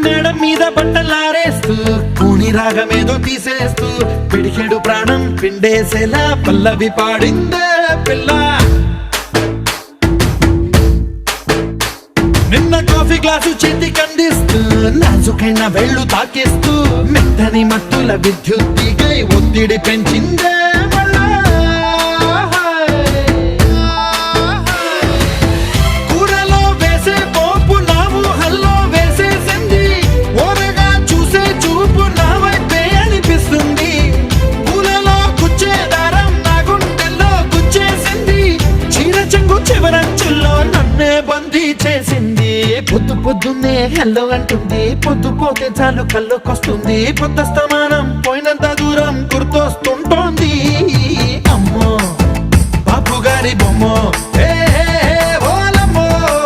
Madam మీద బట్టలారేస్తూ కూని రాగమేదో తీసేస్తూ పిడికెడు ప్రాణం పిండేసేలా పల్లవి పాడిందే పిల్ల. నిన్న కాఫీ గ్లాసు చేతి కందిస్తూ నాజుకైన వేళ్ళు తాకేస్తూ మెత్తని మత్తుల విద్యుత్ తీగై ఒత్తిడి పెంచిందే మళ్ళా. కూరలో వేసే పోపు నా ఊహల్లో వేసేసింది, ఓరగా చూసే చూపు నా వైపే అనిపిస్తుంది. పూలలో గుచ్చే దారం నా గుండెల్లో గుచ్చేసింది, చీర చెంగు చివరంచుల్లో నన్నే బందీ చేసింది. పొద్దు పొద్దున్నే హెల్లో అంటుంది, పొద్దు పోతే చాలు కళ్ళొకొస్తుంది. పొద్దస్తమానం పోయినంత దూరం గుర్తొస్తుంటోంది. అమ్మో బాపు గారి బొమ్మో